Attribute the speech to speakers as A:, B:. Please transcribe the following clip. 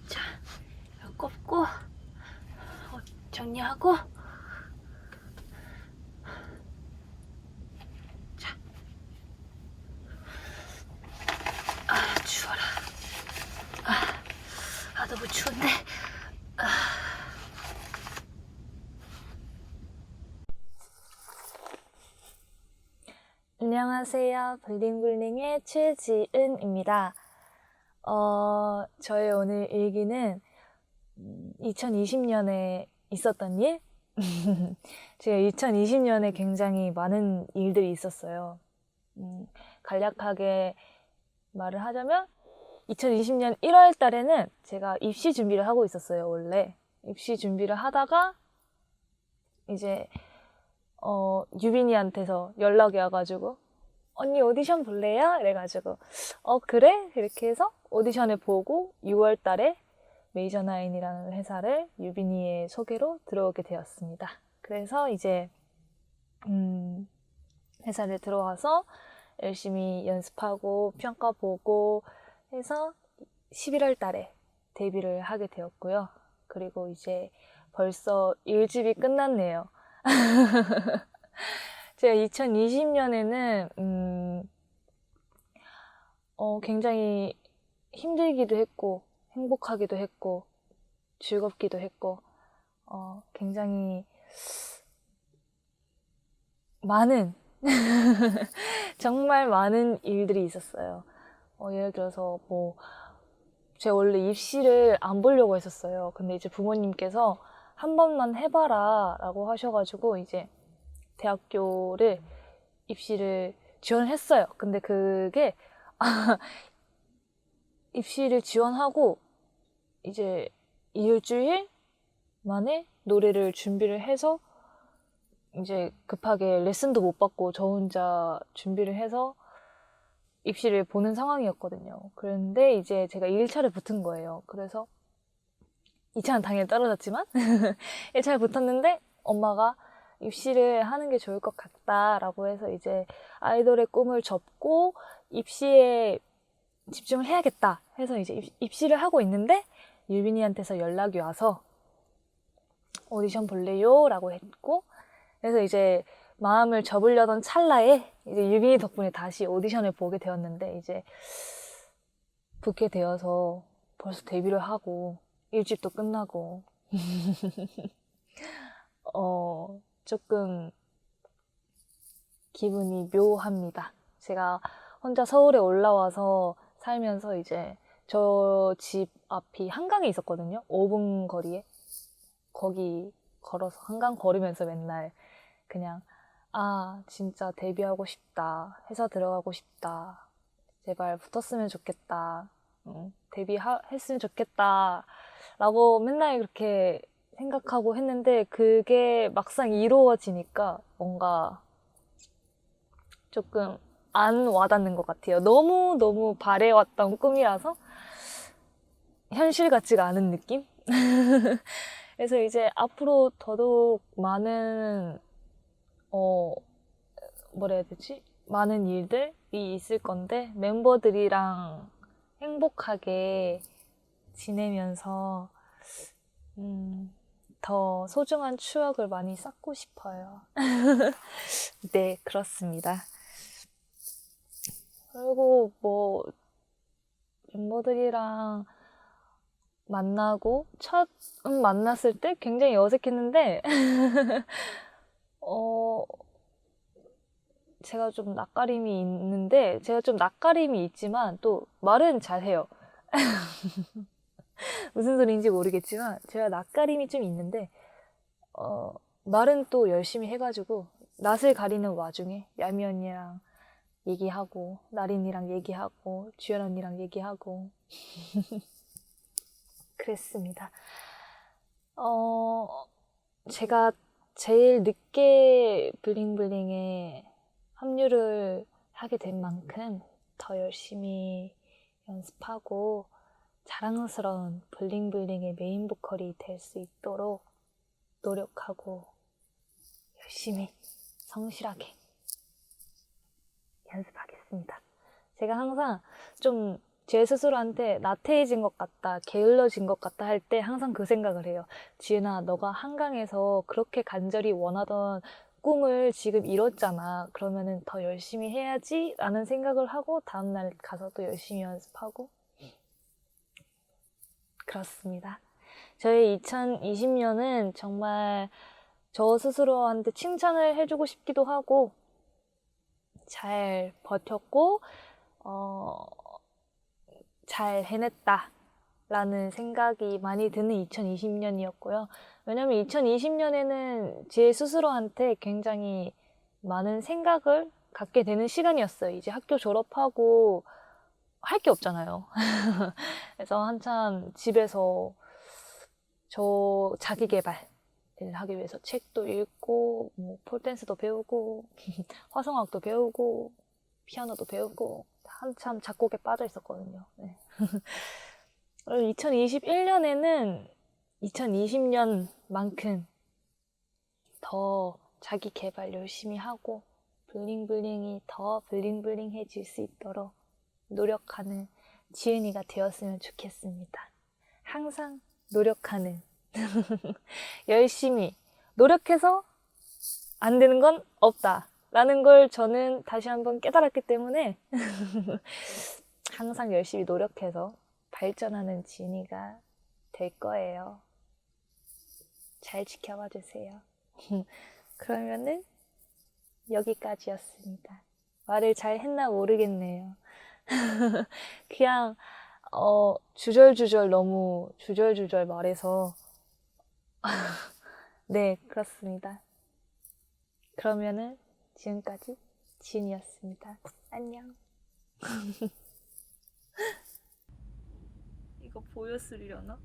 A: 자, 이거 꼽고 옷 정리하고. 자, 추워라. 너무 추운데. 안녕하세요. 블링블링의 최지은입니다. 저의 오늘 일기는 2020년에 있었던 일? 제가 2020년에 굉장히 많은 일들이 있었어요. 간략하게 말을 하자면 2020년 1월 달에는 제가 입시 준비를 하고 있었어요, 원래. 입시 준비를 하다가 이제 유빈이한테서 연락이 와가지고 언니 오디션 볼래요? 이래가지고 그래? 이렇게 해서 오디션을 보고 6월 달에 메이저나인이라는 회사를 유빈이의 소개로 들어오게 되었습니다. 그래서 이제 회사를 들어와서 열심히 연습하고 평가 보고 해서 11월 달에 데뷔를 하게 되었고요. 그리고 이제 벌써 1집이 끝났네요. 제가 2020년에는 굉장히 힘들기도 했고 행복하기도 했고 즐겁기도 했고 굉장히 많은 정말 많은 일들이 있었어요. 예를 들어서 제가 원래 입시를 안 보려고 했었어요. 근데 이제 부모님께서 한 번만 해봐라 라고 하셔가지고 이제 대학교를 입시를 지원을 했어요. 근데 그게 입시를 지원하고 이제 일주일 만에 노래를 준비를 해서 이제 급하게 레슨도 못 받고 저 혼자 준비를 해서 입시를 보는 상황이었거든요. 그런데 이제 제가 1차를 붙은 거예요. 그래서 2차는 당연히 떨어졌지만 1차를 붙었는데 엄마가 입시를 하는 게 좋을 것 같다라고 해서 이제 아이돌의 꿈을 접고 입시에 집중을 해야겠다 해서 이제 입시를 하고 있는데 유빈이한테서 연락이 와서 오디션 볼래요? 라고 했고 그래서 이제 마음을 접으려던 찰나에 이제 유빈이 덕분에 다시 오디션을 보게 되었는데 이제 붙게 되어서 벌써 데뷔를 하고 1집도 끝나고 조금 기분이 묘합니다. 제가 혼자 서울에 올라와서 살면서 이제 저 집 앞이 한강에 있었거든요. 5분 거리에. 거기 걸어서 한강 걸으면서 맨날 그냥 진짜 데뷔하고 싶다. 회사 들어가고 싶다. 제발 붙었으면 좋겠다. 데뷔했으면 좋겠다. 라고 맨날 그렇게 생각하고 했는데 그게 막상 이루어지니까 뭔가 조금 안 와닿는 것 같아요. 너무너무 바래왔던 꿈이라서 현실 같지가 않은 느낌? 그래서 이제 앞으로 더더욱 많은 뭐라 해야 되지? 많은 일들이 있을 건데 멤버들이랑 행복하게 지내면서 더 소중한 추억을 많이 쌓고 싶어요. 네, 그렇습니다. 그리고 멤버들이랑 만나고 만났을 때 굉장히 어색했는데 제가 좀 낯가림이 있는데 제가 좀 낯가림이 있지만 또 말은 잘해요. 무슨 소리인지 모르겠지만 제가 낯가림이 좀 있는데 말은 또 열심히 해가지고 낯을 가리는 와중에 야미 언니랑 얘기하고 나린이랑 얘기하고 주연 언니랑 얘기하고 그랬습니다. 제가 제일 늦게 블링블링에 합류를 하게 된 만큼 더 열심히 연습하고 자랑스러운 블링블링의 메인 보컬이 될 수 있도록 노력하고 열심히 성실하게 연습하겠습니다. 제가 항상 좀 제 스스로한테 나태해진 것 같다, 게을러진 것 같다 할 때 항상 그 생각을 해요. 지은아, 너가 한강에서 그렇게 간절히 원하던 꿈을 지금 이뤘잖아. 그러면은 더 열심히 해야지 라는 생각을 하고 다음날 가서 또 열심히 연습하고 그렇습니다. 저희 2020년은 정말 저 스스로한테 칭찬을 해주고 싶기도 하고 잘 버텼고 잘 해냈다 라는 생각이 많이 드는 2020년이었고요. 왜냐면 2020년에는 제 스스로한테 굉장히 많은 생각을 갖게 되는 시간이었어요. 이제 학교 졸업하고 할 게 없잖아요. 그래서 한참 집에서 저 자기 개발을 하기 위해서 책도 읽고, 뭐 폴댄스도 배우고, 화성학도 배우고, 피아노도 배우고, 한참 작곡에 빠져 있었거든요. 네. 2021년에는 2020년만큼 더 자기 개발 열심히 하고 블링블링이 더 블링블링해질 수 있도록 노력하는 지은이가 되었으면 좋겠습니다. 항상 노력하는 열심히 노력해서 안 되는 건 없다 라는 걸 저는 다시 한번 깨달았기 때문에 항상 열심히 노력해서 발전하는 지은이가 될 거예요. 잘 지켜봐 주세요. 그러면은 여기까지였습니다. 말을 잘 했나 모르겠네요. 그냥 주절주절 너무 주절주절 말해서 네, 그렇습니다. 그러면은 지금까지 지은이었습니다. 안녕. 이거 보였으려나?